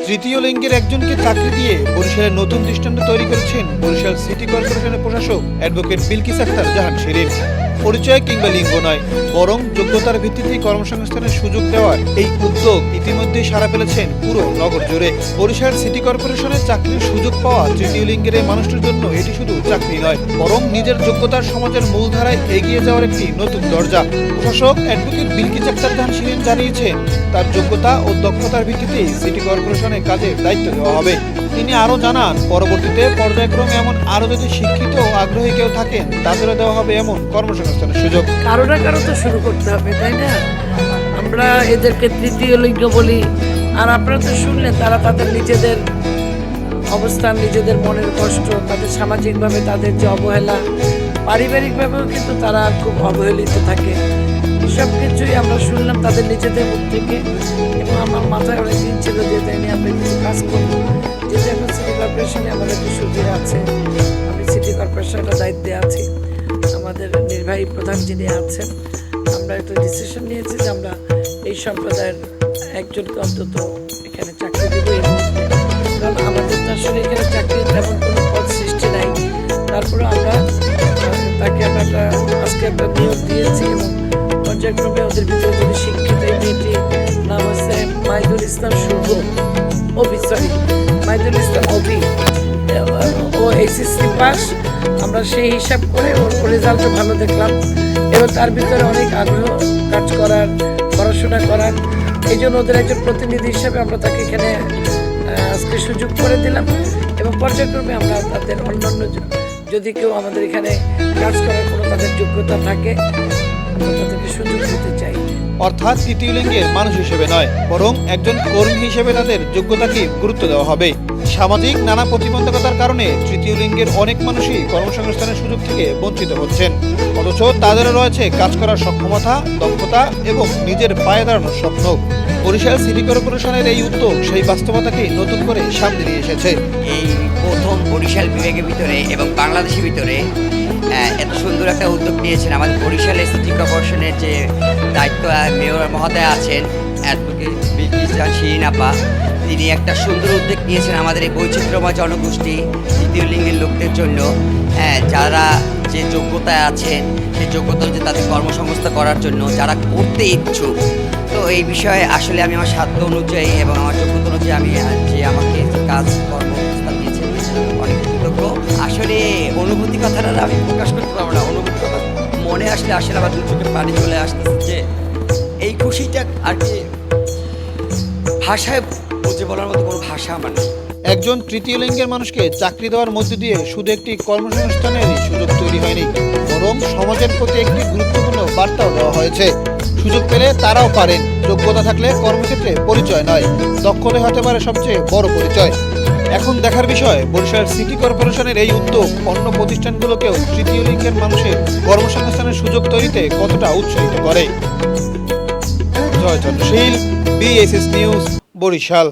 তৃতীয় লিঙ্গের একজনকে চাকরি দিয়ে বরিশালের নতুন দৃষ্টান্ত তৈরি করেছেন বরিশাল সিটি কর্পোরেশনের প্রশাসক অ্যাডভোকেট বিলকিস আক্তার জাহান শিরিন। পরিচয় কিংবা লিঙ্গ নয়, বরং যোগ্যতার ভিত্তিতে কর্মসংস্থানের সুযোগ দেওয়ার এই উদ্যোগ ইতিমধ্যে সাড়া ফেলেছেন পুরো নগর জুড়ে। বরিশাল সিটি কর্পোরেশনের চাকরির সুযোগ পাওয়া তৃতীয় লিঙ্গের এই মানুষটির জন্য এটি শুধু চাকরি নয়, বরং নিজের যোগ্যতার সমাজের মূলধারায় এগিয়ে যাওয়ার একটি নতুন দরজা। প্রশাসক অ্যাডভোকেট বিলকিস আক্তার জাহান শিরিন জানিয়েছেন, তার যোগ্যতা ও দক্ষতার ভিত্তিতে সিটি কর্পোরেশনের কাজের দায়িত্ব দেওয়া হবে। তিনি আরও জানান, পরবর্তীতে পর্যায়ক্রমে এমন আরও যদি শিক্ষিত ও আগ্রহী কেউ থাকেন তাদেরও দেওয়া হবে এমন কর্মসংস্থানের সুযোগ। কারো না কারো তো শুরু করতে হবে, তাই না? আমরা এদেরকে তৃতীয় লিঙ্গ বলি, আর আপনারা তো শুনলেন তারা তাদের নিজেদের অবস্থান, নিজেদের মনের কষ্ট, তাদের সামাজিকভাবে তাদের যে অবহেলা, পারিবারিকভাবেও কিন্তু তারা খুব অবহেলিত থাকে। সব কিছুই আমরা শুনলাম তাদের নিজেদের মুখ থেকে, এবং আমার মাথায় অনেক দিন ছিল যে তাই নিয়ে আমরা কিছু কাজ করবো। যেহেতু এখন সিটি কর্পোরেশনে আমাদের একটু সুবিধা আছে, আমি সিটি কর্পোরেশনের দায়িত্বে আছি, আমাদের নির্বাহী প্রধান যিনি আছেন, আমরা একটা ডিসিশন নিয়েছি যে আমরা এই সম্প্রদায়ের একজনকে অন্তত এখানে চাকরি দেবো এই মুহূর্তে। কারণ আমাদের তো আসলে এখানে চাকরির তেমন কোনো পদ সৃষ্টি নাই, তারপরে আমরা তাকে আমরা আজকে একটা নিয়োগ দিয়েছি, এবং পর্যায়ক্রমে ওদের ভিতরে যদি শিক্ষিত এই মেয়েটি নাম হচ্ছে মাইদুল ইসলাম শুভ, মাইদুল ইসলাম ও এইচএসসি পাস। আমরা সেই হিসাব করে ওর রেজাল্টও ভালো দেখলাম, এবং তার ভিতরে অনেক আগ্রহ কাজ করার, পড়াশোনা করার। এই জন্য ওদের একজন প্রতিনিধি হিসাবে আমরা তাকে এখানে আজকে সুযোগ করে দিলাম, এবং পর্যায়ক্রমে আমরা তাদের অন্যান্য যদি কেউ আমাদের এখানে কাজ করার কোনো তাদের যোগ্যতা থাকে আমরা তাদেরকে সুযোগ দিতে চাই। অর্থাৎ তৃতীয় লিঙ্গের মানুষ হিসেবে নয়, বরং একজন কর্মী হিসেবে তাদের যোগ্যতাকে গুরুত্ব দেওয়া হবে। সামাজিক নানা প্রতিবন্ধকতার কারণে তৃতীয় লিঙ্গের অনেক মানুষই কর্মসংস্থানের সুযোগ থেকে বঞ্চিত হচ্ছেন, অথচ তাদেরও রয়েছে কাজ করার সক্ষমতা, দক্ষতা এবং নিজের পায়ে দাঁড়ানোর স্বপ্ন। বরিশাল সিটি কর্পোরেশনের এই উদ্যোগ সেই বাস্তবতাকে নতুন করে সামনে নিয়ে এসেছে। এই প্রথম বরিশাল বিভাগের ভিতরে এবং বাংলাদেশের ভিতরে এত সুন্দর একটা উদ্যোগ নিয়েছেন আমাদের বরিশালের সিটি কর্পোরেশনের যে দায়িত্ব মেয়র মহোদয় আছেন অ্যাডভোকেট বিলকিস জাহান শিরিন আপা। তিনি একটা সুন্দর উদ্যোগ নিয়েছেন আমাদের এই বৈচিত্র্যময় জনগোষ্ঠী তৃতীয় লিঙ্গের লোকদের জন্য, যারা যে যোগ্যতায় আছেন সেই যোগ্যতা হচ্ছে তাদের কর্মসংস্থান করার জন্য, যারা করতে ইচ্ছুক। তো এই বিষয়ে আসলে আমি আমার সাধ্য অনুযায়ী এবং আমার যোগ্যতা অনুযায়ী আমি যে আমাকে কাজ কর্মসংস্থান দিয়েছেন অনেক কৃতজ্ঞ। আসলে অনুভূতি কথাটা আমি প্রকাশ করতে পারবো না, অনুভূতি কথা মনে আসলে আমার দু চোখে পানি চলে আসতেছে, যে এই খুশিটা আর কি ভাষায় বুঝে বলার মতো কোনো ভাষা আমার নেই। একজন তৃতীয় লিঙ্গের মানুষকে চাকরি দেওয়ার মধ্য দিয়ে শুধু একটি কর্মসংস্থানের সুযোগ তৈরি হয়নি, বরং সমাজের প্রতি একটি গুরুত্বপূর্ণ বার্তাও দেওয়া হয়েছে। সুযোগ পেলে তারাও পারেন, যোগ্যতা থাকলে কর্মক্ষেত্রে পরিচয় নয়, দক্ষতা হতে পারে সবচেয়ে বড় পরিচয়। এখন দেখার বিষয় বরিশাল সিটি কর্পোরেশনের এই উদ্যোগ অন্য প্রতিষ্ঠানগুলোকেও তৃতীয় লিঙ্গের মানুষের কর্মসংস্থানের সুযোগ তৈরিতে কতটা উৎসাহিত করে। জয় চন্দ্রশীল, BSS নিউজ, বরিশাল।